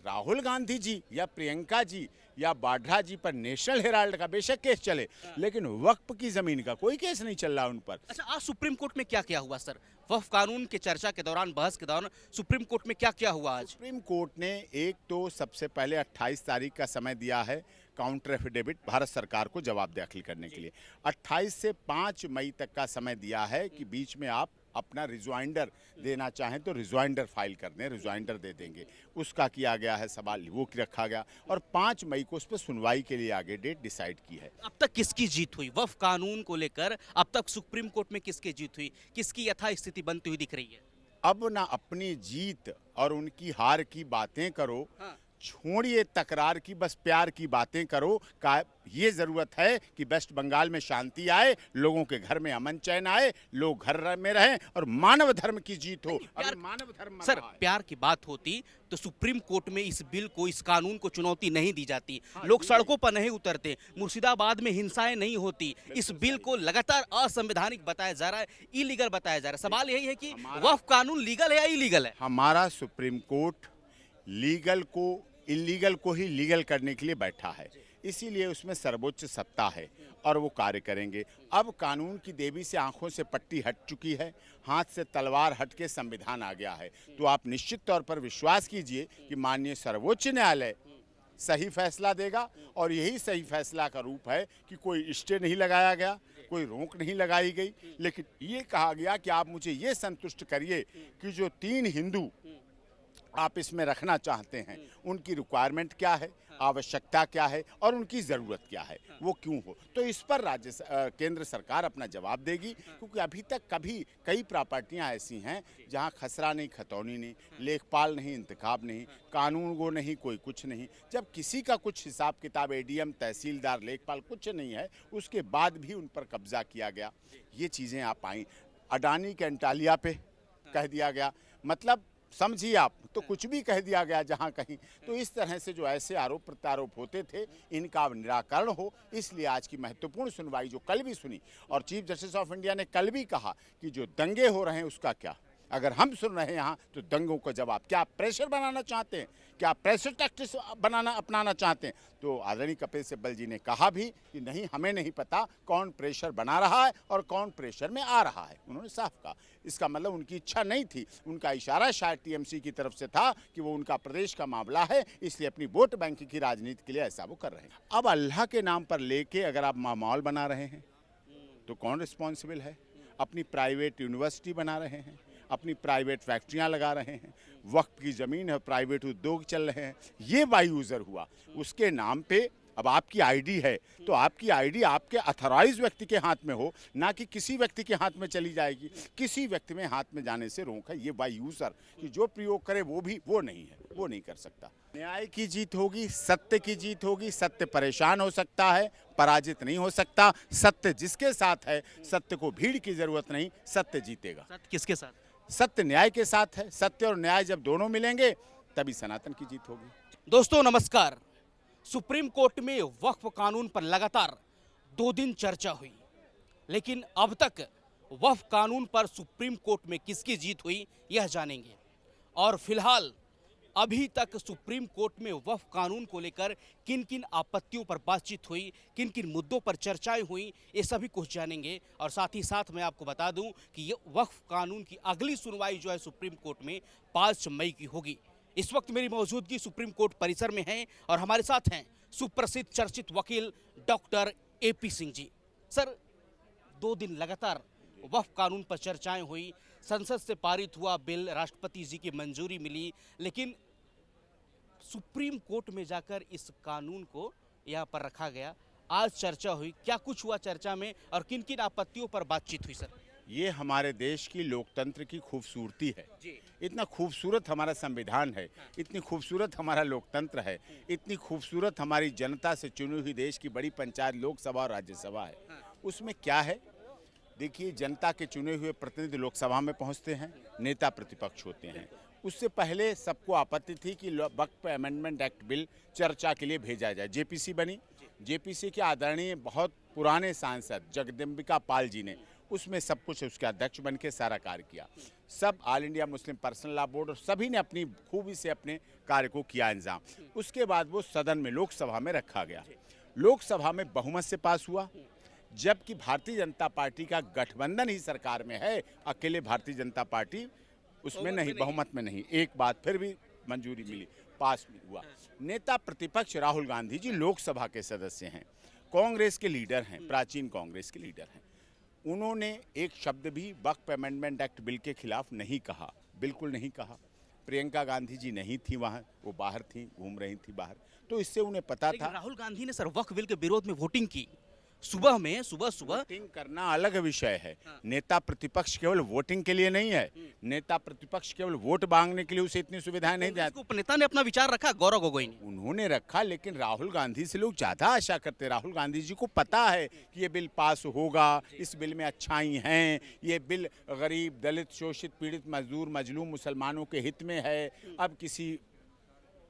राहुल गांधी जी या प्रियंका जी या वाड्रा जी पर नेशनल हेराल्ड का बेशक केस चले, लेकिन वक्फ की जमीन का कोई केस नहीं चल रहा उन पर। अच्छा, आज सुप्रीम कोर्ट में क्या क्या हुआ सर? वक्फ कानून के चर्चा के दौरान, बहस के दौरान सुप्रीम कोर्ट में क्या क्या हुआ आज? सुप्रीम कोर्ट ने एक तो सबसे पहले 28 तारीख का समय दिया है काउंटर एफिडेविट भारत सरकार को जवाब दाखिल करने के लिए। 28 से 5 मई तक का समय दिया है कि बीच में आप अपना रिजॉइंडर देना चाहें तो रिजॉइंडर फाइल कर दें, रिजॉइंडर दे देंगे। उसका किया गया है सवाल, वो रखा गया और 5 मई को उस पर सुनवाई के लिए आगे डेट डिसाइड की है। अब तक किसकी जीत हुई वक्फ कानून को लेकर? अब तक सुप्रीम कोर्ट में किसकी जीत हुई? किसकी यथास्थिति बनती हुई दिख रही है? अब ना अपनी जीत और उनकी हार की बातें करो, हाँ। छोड़िए तकरार की, बस प्यार की बातें करो। का ये जरूरत है कि वेस्ट बंगाल में शांति आए, लोगों के घर में अमन चैन आए, लोग घर में रहें और मानव धर्म की जीत हो। प्यार, मानव धर्म सर प्यार की बात होती तो सुप्रीम कोर्ट में इस बिल को, इस कानून को चुनौती नहीं दी जाती, लोग सड़कों पर नहीं उतरते, मुर्शिदाबाद में हिंसाएं नहीं होती। इस बिल को लगातार असंवैधानिक बताया जा रहा है, इलीगल बताया जा रहा है। सवाल यही है कि वक्फ कानून लीगल है या इलीगल है? हमारा सुप्रीम कोर्ट लीगल को इलीगल को ही लीगल करने के लिए बैठा है, इसीलिए उसमें सर्वोच्च सत्ता है और वो कार्य करेंगे। अब कानून की देवी से आंखों से पट्टी हट चुकी है, हाथ से तलवार हट के संविधान आ गया है। तो आप निश्चित तौर पर विश्वास कीजिए कि माननीय सर्वोच्च न्यायालय सही फैसला देगा और यही सही फैसला का रूप है कि कोई स्टे नहीं लगाया गया, कोई रोक नहीं लगाई गई, लेकिन ये कहा गया कि आप मुझे ये संतुष्ट करिए कि जो 3 हिंदू आप इसमें रखना चाहते हैं उनकी रिक्वायरमेंट क्या है, आवश्यकता क्या है और उनकी ज़रूरत क्या है, वो क्यों हो। तो इस पर केंद्र सरकार अपना जवाब देगी, क्योंकि अभी तक कई प्रॉपर्टियां ऐसी हैं जहां खसरा नहीं, खतौनी नहीं, लेखपाल नहीं, इंतखाब नहीं, कानून गो नहीं, कोई कुछ नहीं। जब किसी का कुछ हिसाब किताब एडीएम, तहसीलदार, लेखपाल कुछ नहीं है, उसके बाद भी उन पर कब्जा किया गया। ये चीज़ें आप आई अडानी के अंटालिया पे कह दिया गया, मतलब समझिए आप, तो कुछ भी कह दिया गया जहां कहीं। तो इस तरह से जो ऐसे आरोप प्रत्यारोप होते थे, इनका निराकरण हो, इसलिए आज की महत्वपूर्ण सुनवाई जो कल भी सुनी, और चीफ जस्टिस ऑफ इंडिया ने कल भी कहा कि जो दंगे हो रहे हैं उसका क्या, अगर हम सुन रहे हैं यहाँ तो दंगों का जवाब क्या, आप प्रेशर बनाना चाहते हैं, क्या आप प्रेशर टैक्टिक्स अपनाना चाहते हैं? तो आदरणीय कपिल सिब्बल जी ने कहा भी कि नहीं, हमें नहीं पता कौन प्रेशर बना रहा है और कौन प्रेशर में आ रहा है, उन्होंने साफ कहा। इसका मतलब उनकी इच्छा नहीं थी, उनका इशारा शायद टीएमसी की तरफ से था कि वो उनका प्रदेश का मामला है, इसलिए अपनी वोट बैंक की राजनीति के लिए ऐसा वो कर रहे हैं। अब अल्लाह के नाम पर लेके अगर आप माहौल बना रहे हैं तो कौन रिस्पॉन्सिबल है? अपनी प्राइवेट यूनिवर्सिटी बना रहे हैं, अपनी प्राइवेट फैक्ट्रियां लगा रहे हैं, वक्त की ज़मीन है, प्राइवेट उद्योग चल रहे हैं, ये बाई यूज़र हुआ। उसके नाम पे अब आपकी आईडी है तो आपकी आईडी आपके अथॉराइज व्यक्ति के हाथ में हो, ना कि किसी व्यक्ति के हाथ में चली जाएगी। किसी व्यक्ति में हाथ में जाने से रोक है, ये बाई यूज़र कि जो प्रयोग करे वो नहीं है, वो नहीं कर सकता। न्याय की जीत होगी, सत्य की जीत होगी। सत्य परेशान हो सकता है, पराजित नहीं हो सकता। सत्य जिसके साथ है, सत्य को भीड़ की जरूरत नहीं, सत्य जीतेगा। सत्य किसके साथ? सत्य न्याय के साथ है। सत्य और न्याय जब दोनों मिलेंगे तभी सनातन की जीत होगी। दोस्तों नमस्कार। सुप्रीम कोर्ट में वक्फ कानून पर लगातार 2 दिन चर्चा हुई, लेकिन अब तक वक्फ कानून पर सुप्रीम कोर्ट में किसकी जीत हुई यह जानेंगे। और फिलहाल अभी तक सुप्रीम कोर्ट में वक्फ कानून को लेकर किन किन आपत्तियों पर बातचीत हुई, किन किन मुद्दों पर चर्चाएं हुई, ये सभी कुछ जानेंगे। और साथ ही साथ मैं आपको बता दूं कि ये वक्फ कानून की अगली सुनवाई जो है सुप्रीम कोर्ट में 5 मई की होगी। इस वक्त मेरी मौजूदगी सुप्रीम कोर्ट परिसर में है और हमारे साथ हैं सुप्रसिद्ध चर्चित वकील doctor AP Singh ji. Sir, 2 दिन लगातार वक्फ कानून पर चर्चाएं हुई, संसद से पारित हुआ बिल, राष्ट्रपति जी की मंजूरी मिली, लेकिन सुप्रीम कोर्ट में जाकर इस कानून को यहाँ पर रखा गया। आज चर्चा हुई, क्या कुछ हुआ चर्चा में और किन किन आपत्तियों पर बातचीत हुई? सर, ये हमारे देश की लोकतंत्र की खूबसूरती है। इतना खूबसूरत हमारा संविधान है, इतनी खूबसूरत हमारा लोकतंत्र है, इतनी खूबसूरत हमारी जनता से चुनी हुई देश की बड़ी पंचायत लोकसभा और राज्यसभा है। उसमें क्या है, देखिए, जनता के चुने हुए प्रतिनिधि लोकसभा में पहुंचते हैं, नेता प्रतिपक्ष होते हैं। उससे पहले सबको आपत्ति थी कि वक्फ अमेंडमेंट एक्ट बिल चर्चा के लिए भेजा जाए। जेपीसी बनी, जेपीसी के आदरणीय बहुत पुराने सांसद जगदम्बिका पाल जी ने उसमें सब कुछ उसके अध्यक्ष बन के सारा कार्य किया। सब all India Muslim personal law board और सभी ने अपनी खूबी से अपने कार्य को किया इंजाम। उसके बाद वो सदन में लोकसभा में रखा गया। लोकसभा में बहुमत से पास हुआ, जबकि भारतीय जनता पार्टी का गठबंधन ही सरकार में है, अकेले भारतीय जनता पार्टी उसमें नहीं, बहुमत में नहीं। एक बात फिर भी मंजूरी मिली, पास भी हुआ। नेता प्रतिपक्ष राहुल गांधी जी लोकसभा के सदस्य हैं, कांग्रेस के लीडर हैं, प्राचीन कांग्रेस के लीडर हैं। उन्होंने एक शब्द भी वक्फ अमेंडमेंट एक्ट बिल के खिलाफ नहीं कहा, बिल्कुल नहीं कहा। प्रियंका गांधी जी नहीं थी वहाँ, वो बाहर थी, घूम रही थी बाहर, तो इससे उन्हें पता था। राहुल गांधी ने सर वक्फ बिल के विरोध में वोटिंग की सुबह वोटिंग करना अलग विषय है। नेता प्रतिपक्ष केवल वोटिंग के लिए नहीं है, नेता प्रतिपक्ष केवल वोट मांगने के लिए उसे इतनी सुविधाएं नहीं देती। उपनेता ने अपना विचार रखा, गौरव गोगोई ने उन्होंने रखा, लेकिन राहुल गांधी से लोग ज्यादा आशा करते। राहुल गांधी जी को पता है कि ये बिल पास होगा, इस बिल में अच्छाई हैं, ये बिल गरीब, दलित, शोषित, पीड़ित, मजदूर, मजलूम मुसलमानों के हित में है। अब किसी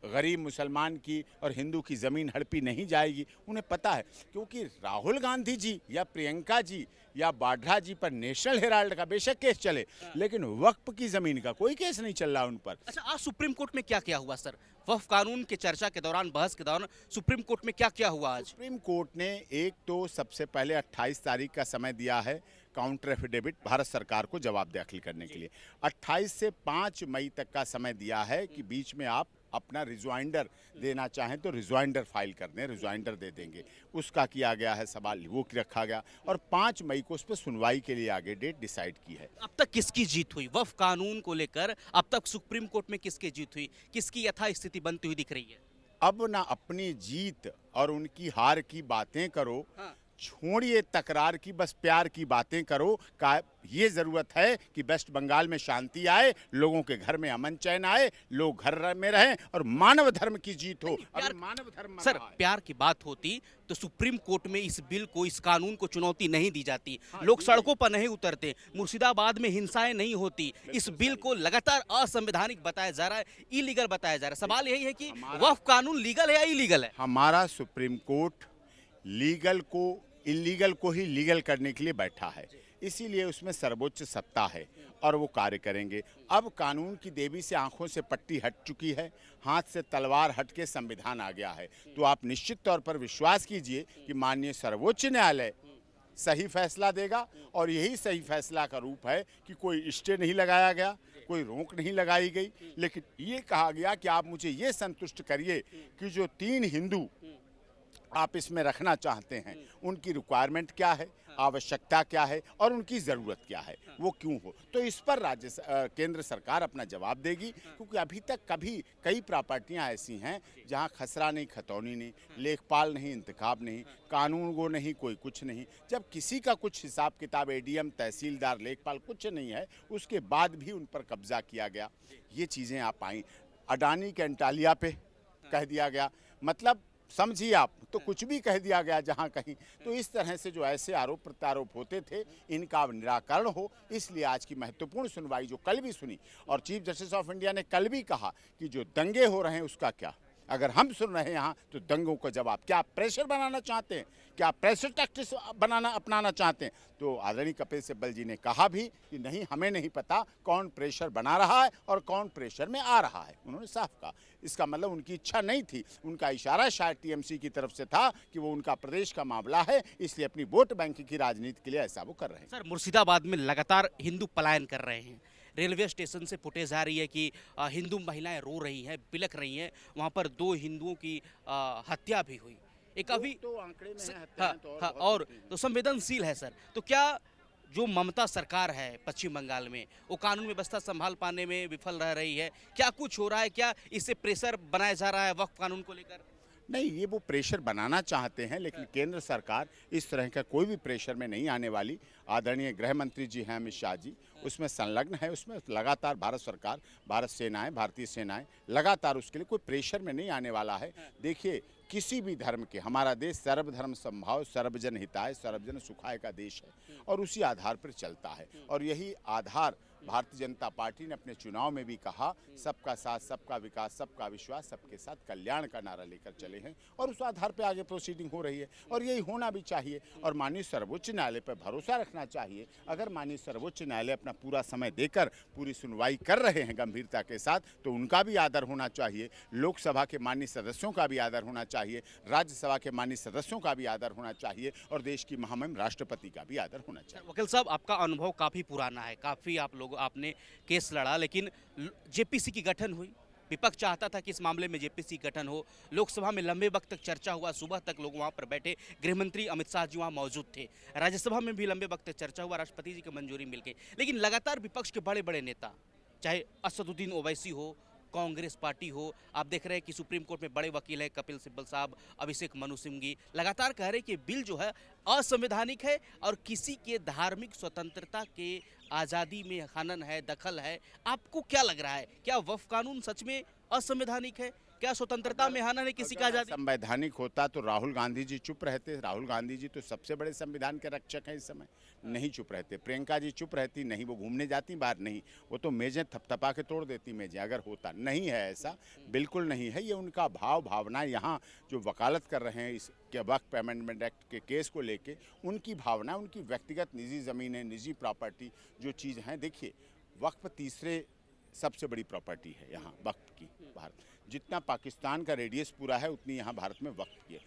गरीब मुसलमान की और हिंदू की ज़मीन हड़पी नहीं जाएगी, उन्हें पता है। क्योंकि राहुल गांधी जी या प्रियंका जी या वाड्रा जी पर नेशनल हेराल्ड का बेशक केस चले, लेकिन वक्फ की ज़मीन का कोई केस नहीं चल रहा उन पर। अच्छा, आज सुप्रीम कोर्ट में क्या क्या हुआ सर? वक्फ कानून के चर्चा के दौरान, बहस के दौरान सुप्रीम कोर्ट में क्या क्या हुआ आज? सुप्रीम कोर्ट ने एक तो सबसे पहले 28 तारीख का समय दिया है काउंटर एफिडेविट भारत सरकार को जवाब दाखिल करने के लिए। 28 से 5 मई तक का समय दिया है कि बीच में आप अपना रिजॉइंडर देना चाहें तो रिजॉइंडर फाइल कर दें, रिजॉइंडर दे देंगे। उसका किया गया है सवाल, वो रखा गया, और 5 मई को उस पर सुनवाई के लिए आगे डेट डिसाइड की है। अब तक किसकी जीत हुई वक्फ कानून को लेकर? अब तक सुप्रीम कोर्ट में किसकी जीत हुई, किसकी यथास्थिति बनती हुई दिख रही है? अब ना अपनी जीत और उनकी हार की बातें करो, छोड़िए तकरार की, बस प्यार की बातें करो। का ये ज़रूरत है कि वेस्ट बंगाल में शांति आए, लोगों के घर में अमन चैन आए, लोग घर में रहें और मानव धर्म की जीत हो। अगर मानव धर्म सर प्यार की बात होती तो सुप्रीम कोर्ट में इस बिल को, इस कानून को चुनौती नहीं दी जाती, लोग सड़कों पर नहीं उतरते, मुर्शिदाबाद में हिंसाएं नहीं होती। इस बिल को लगातार असंवैधानिक बताया जा रहा है, इलीगल बताया जा रहा है। सवाल यही है कि वक्फ कानून लीगल है या इलीगल है? हमारा सुप्रीम कोर्ट लीगल को इलीगल को ही लीगल करने के लिए बैठा है, इसीलिए उसमें सर्वोच्च सत्ता है और वो कार्य करेंगे। अब कानून की देवी से आंखों से पट्टी हट चुकी है, हाथ से तलवार हट के संविधान आ गया है। तो आप निश्चित तौर पर विश्वास कीजिए कि माननीय सर्वोच्च न्यायालय सही फैसला देगा, और यही सही फैसला का रूप है कि कोई स्टे नहीं लगाया गया, कोई रोक नहीं लगाई गई, लेकिन ये कहा गया कि आप मुझे ये संतुष्ट करिए कि जो 3 हिंदू आप इसमें रखना चाहते हैं, उनकी रिक्वायरमेंट क्या है, आवश्यकता क्या है और उनकी ज़रूरत क्या है, वो क्यों हो। तो इस पर केंद्र सरकार अपना जवाब देगी, क्योंकि अभी तक कई प्रॉपर्टियां ऐसी हैं जहां खसरा नहीं, खतौनी नहीं, लेखपाल नहीं, इंतखाब नहीं, कानून गो नहीं, कोई कुछ नहीं। जब किसी का कुछ हिसाब किताब, एडीएम, तहसीलदार, लेखपाल कुछ नहीं है, उसके बाद भी उन पर कब्जा किया गया। ये चीज़ें आप आई, अडानी के अंटालिया पे कह दिया गया, मतलब समझिए आप, तो कुछ भी कह दिया गया जहां कहीं। तो इस तरह से जो ऐसे आरोप प्रत्यारोप होते थे, इनका निराकरण हो, इसलिए आज की महत्वपूर्ण सुनवाई जो कल भी सुनी, और चीफ जस्टिस ऑफ इंडिया ने कल भी कहा कि जो दंगे हो रहे हैं उसका क्या, अगर हम सुन रहे हैं यहाँ तो दंगों का जवाब। क्या आप प्रेशर बनाना चाहते हैं, क्या आप प्रेशर टैक्टिक्स अपनाना चाहते हैं? तो आदरणीय कपिल सिब्बल जी ने कहा भी कि नहीं, हमें नहीं पता कौन प्रेशर बना रहा है और कौन प्रेशर में आ रहा है, उन्होंने साफ कहा। इसका मतलब उनकी इच्छा नहीं थी, उनका इशारा शायद टीएमसी की तरफ से था कि वो उनका प्रदेश का मामला है, इसलिए अपनी वोट बैंक की राजनीति के लिए ऐसा वो कर रहे हैं। सर मुर्शिदाबाद में लगातार हिंदू पलायन कर रहे हैं, रेलवे स्टेशन से फुटेज आ रही है कि हिंदू महिलाएं रो रही हैं, बिलख रही हैं, वहाँ पर 2 हिंदुओं की हत्या भी हुई। एक अभी तो आंकड़े में है, हत्याएं तो और तो संवेदनशील है सर। तो क्या जो ममता सरकार है पश्चिम बंगाल में, वो कानून व्यवस्था संभाल पाने में विफल रह रही है? क्या कुछ हो रहा है, क्या इससे प्रेशर बनाया जा रहा है वक्फ कानून को लेकर? नहीं, ये वो प्रेशर बनाना चाहते हैं, लेकिन केंद्र सरकार इस तरह का कोई भी प्रेशर में नहीं आने वाली। आदरणीय गृह मंत्री जी हैं अमित शाह जी, उसमें संलग्न है, उसमें लगातार भारत सरकार, भारत सेनाएं, भारतीय सेनाएं लगातार उसके लिए कोई प्रेशर में नहीं आने वाला है। देखिए, किसी भी धर्म के, हमारा देश सर्वधर्म समभाव, सर्वजन हिताय, सर्वजन सुखाय का देश है, और उसी आधार पर चलता है, और यही आधार भारतीय जनता पार्टी ने अपने चुनाव में भी कहा सबका साथ, सबका विकास, सबका विश्वास, सबके साथ कल्याण का नारा लेकर चले हैं और उस आधार पर आगे प्रोसीडिंग हो रही है और यही होना भी चाहिए। और माननीय सर्वोच्च न्यायालय पर भरोसा रखना चाहिए। अगर माननीय सर्वोच्च न्यायालय अपना पूरा समय देकर पूरी सुनवाई कर रहे हैं गंभीरता के साथ, तो उनका भी आदर होना चाहिए। लोकसभा के माननीय सदस्यों का भी आदर होना चाहिए, राज्यसभा के माननीय सदस्यों का भी आदर होना चाहिए और देश की महामहिम राष्ट्रपति का भी आदर होना चाहिए। वकील साहब, आपका अनुभव काफ़ी पुराना है, काफ़ी आपने केस लड़ा, लेकिन जेपीसी की गठन हुई, विपक्ष चाहता था कि इस मामले में जेपीसी गठन हो। लोकसभा में लंबे वक्त तक चर्चा हुआ, सुबह तक लोग वहां पर बैठे, गृहमंत्री अमित शाह जी वहां मौजूद थे। राज्यसभा में भी लंबे वक्त तक चर्चा हुआ, राष्ट्रपति जी की मंजूरी मिल गई। लेकिन लगातार विपक्ष के बड़े बड़े नेता, चाहे असदुद्दीन ओवैसी हो, कांग्रेस पार्टी हो, आप देख रहे हैं कि सुप्रीम कोर्ट में बड़े वकील हैं कपिल सिब्बल साहब, अभिषेक मनु सिंघवी, लगातार कह रहे हैं कि बिल जो है असंवैधानिक है और किसी के धार्मिक स्वतंत्रता के आज़ादी में हनन है, दखल है। आपको क्या लग रहा है, क्या वक्फ कानून सच में असंवैधानिक है? क्या स्वतंत्रता में हनन है किसी का आज़ादी? संवैधानिक होता तो राहुल गांधी जी चुप रहते। राहुल गांधी जी तो सबसे बड़े संविधान के रक्षक हैं इस समय, नहीं चुप रहते। प्रियंका जी चुप रहती नहीं, वो घूमने जाती बाहर नहीं, वो तो मेजें थपथपा के तोड़ देती मेजें अगर होता। नहीं है ऐसा, बिल्कुल नहीं है। ये उनका भाव भावना, यहाँ जो वकालत कर रहे हैं इस के वक्फ अमेंडमेंट एक्ट के केस को लेके, उनकी भावना, उनकी व्यक्तिगत निजी ज़मीनें, निजी प्रॉपर्टी जो चीज़ हैं। देखिए, वक्फ तीसरे सबसे बड़ी प्रॉपर्टी है यहाँ वक्फ की। भारत जितना पाकिस्तान का रेडियस पूरा है उतनी यहाँ भारत में वक्फ की है।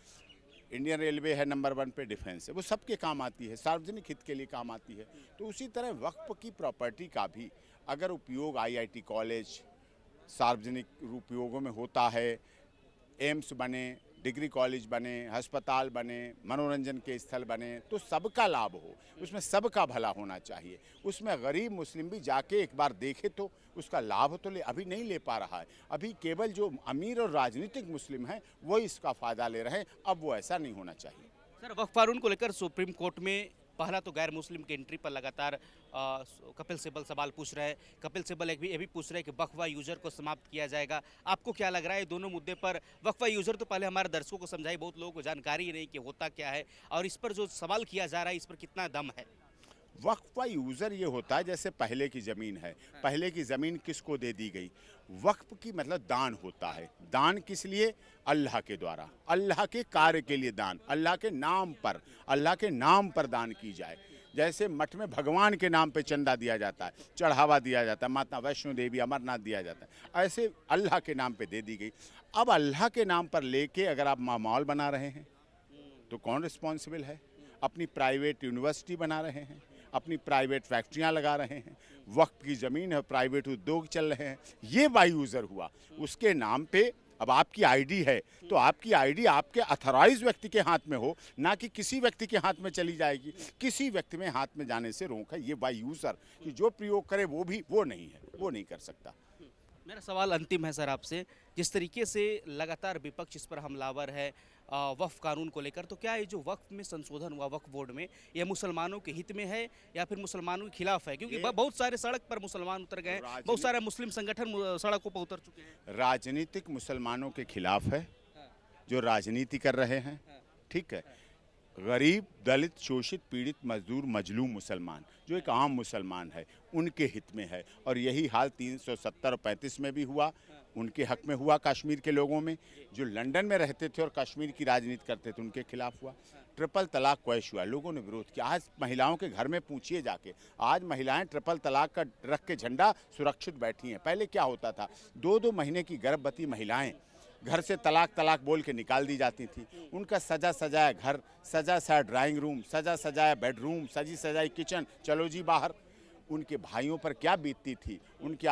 इंडियन रेलवे है नंबर 1 पे, डिफेंस है, वो सबके काम आती है, सार्वजनिक हित के लिए काम आती है। तो उसी तरह वक्फ की प्रॉपर्टी का भी अगर उपयोग आईआईटी कॉलेज सार्वजनिक उपयोगों में होता है, एम्स बने, डिग्री कॉलेज बने, अस्पताल बने, मनोरंजन के स्थल बने, तो सबका लाभ हो, उसमें सबका भला होना चाहिए। उसमें गरीब मुस्लिम भी जाके एक बार देखे तो उसका लाभ तो ले, अभी नहीं ले पा रहा है। अभी केवल जो अमीर और राजनीतिक मुस्लिम हैं वो इसका फ़ायदा ले रहे हैं। अब वो ऐसा नहीं होना चाहिए। सर, वक्फ कानून को लेकर सुप्रीम कोर्ट में पहला तो गैर मुस्लिम की एंट्री पर लगातार कपिल सिब्बल सवाल पूछ रहे हैं। कपिल सिब्बल ये भी पूछ रहे हैं कि वक्फा यूजर को समाप्त किया जाएगा। आपको क्या लग रहा है दोनों मुद्दे पर? वक्फा यूजर तो पहले हमारे दर्शकों को समझाइए, बहुत लोगों को जानकारी ही नहीं कि होता क्या है, और इस पर जो सवाल किया जा रहा है इस पर कितना दम है? वक्फ यूज़र ये होता है जैसे पहले की ज़मीन है। पहले की ज़मीन किसको दे दी गई? वक्फ की मतलब दान होता है। दान किस लिए? अल्लाह के द्वारा, अल्लाह के कार्य के लिए दान, अल्लाह के नाम पर, अल्लाह के नाम पर दान की जाए। जैसे मठ में भगवान के नाम पे चंदा दिया जाता है, चढ़ावा दिया जाता है, माता वैष्णो देवी, अमरनाथ दिया जाता है, ऐसे अल्लाह के नाम पे दे दी गई। अब अल्लाह के नाम पर लेके अगर आप मॉल बना रहे हैं तो कौन रिस्पॉन्सिबल है? अपनी प्राइवेट यूनिवर्सिटी बना रहे हैं, अपनी प्राइवेट फैक्ट्रियां लगा रहे हैं, वक्त की ज़मीन है, प्राइवेट उद्योग चल रहे हैं, ये वाई यूज़र हुआ। उसके नाम पे अब आपकी आईडी है तो आपकी आईडी आपके अथॉराइज व्यक्ति के हाथ में हो, ना कि किसी व्यक्ति के हाथ में चली जाएगी। किसी व्यक्ति में हाथ में जाने से रोक है। ये वाई यूज़र कि जो प्रयोग करे वो नहीं है, वो नहीं कर सकता। मेरा सवाल अंतिम है सर आपसे, जिस तरीके से लगातार विपक्ष इस पर हमलावर है वक्फ कानून को लेकर, तो क्या ये जो वक्फ में संशोधन हुआ वक्फ बोर्ड में, यह मुसलमानों के हित में है या फिर मुसलमानों के खिलाफ है? क्योंकि बहुत सारे सड़क पर मुसलमान उतर गए, बहुत सारे मुस्लिम संगठन सड़कों पर उतर चुके हैं। राजनीतिक मुसलमानों के खिलाफ है जो राजनीति कर रहे हैं, ठीक है। गरीब, दलित, शोषित, पीड़ित, मजदूर, मजलूम मुसलमान जो एक आम मुसलमान है उनके हित में है। और यही हाल 370 और 35 में भी हुआ, उनके हक में हुआ। कश्मीर के लोगों में जो लंदन में रहते थे और कश्मीर की राजनीति करते थे उनके खिलाफ हुआ। ट्रिपल तलाक क्वैश हुआ, लोगों ने विरोध किया। आज महिलाओं के घर में पूछिए जाके, आज महिलाएं ट्रिपल तलाक का रख के झंडा सुरक्षित बैठी हैं। पहले क्या होता था, 2-2 महीने की गर्भवती महिलाएं घर से तलाक बोल के निकाल दी जाती थी। उनका सजा सजाया घर, सजा सजाया ड्राइंग रूम, सजा सजाया बेडरूम, सजी सजाई किचन, चलो जी बाहर। उनके भाइयों पर क्या बीतती थी, उनके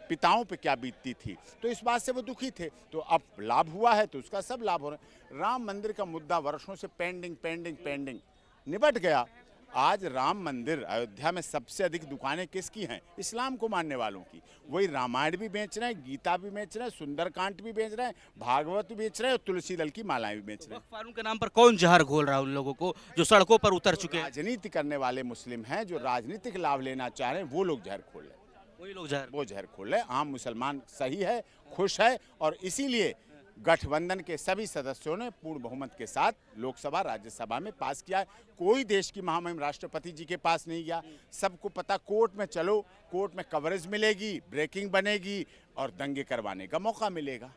पिताओं पर क्या बीतती थी, तो इस बात से वो दुखी थे। तो अब लाभ हुआ है तो उसका सब लाभ हो रहा है। राम मंदिर का मुद्दा वर्षों से पेंडिंग निपट गया। आज राम मंदिर अयोध्या में सबसे अधिक दुकानें किसकी हैं? इस्लाम को मानने वालों की। वही रामायण भी बेच रहे हैं, गीता भी बेच रहे हैं, सुंदरकांड भी बेच रहे हैं, भागवत भी बेच रहे हैं और तुलसी दल की मालाएं भी बेच रहे हैं। वक्फ कानून के नाम पर कौन जहर घोल रहा है उन लोगों को जो सड़कों पर उतर चुके हैं? राजनीति करने वाले मुस्लिम हैं, जो राजनीतिक लाभ लेना चाह रहे हैं, वो लोग जहर खोल रहे हैं। वही लोग जहर वो जहर खोल रहे हैं। आम मुसलमान सही है, खुश है और इसीलिए गठबंधन के सभी सदस्यों ने पूर्ण बहुमत के साथ लोकसभा राज्यसभा में पास किया है। कोई देश की महामहिम राष्ट्रपति जी के पास नहीं गया। सबको पता, कोर्ट में चलो, कोर्ट में कवरेज मिलेगी, ब्रेकिंग बनेगी और दंगे करवाने का मौका मिलेगा।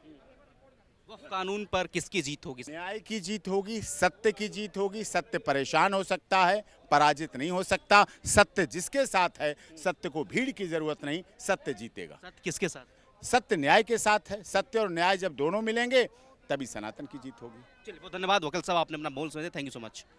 वक्फ कानून पर किसकी जीत होगी? न्याय की जीत होगी, सत्य की जीत होगी। सत्य परेशान हो सकता है, पराजित नहीं हो सकता। सत्य जिसके साथ है, सत्य को भीड़ की जरूरत नहीं, सत्य जीतेगा। सत्य किसके साथ? सत्य न्याय के साथ है। सत्य और न्याय जब दोनों मिलेंगे तभी सनातन की जीत होगी। चलिए बहुत धन्यवाद वकील साहब, आपने अपना बोल समझे। Thank you so much.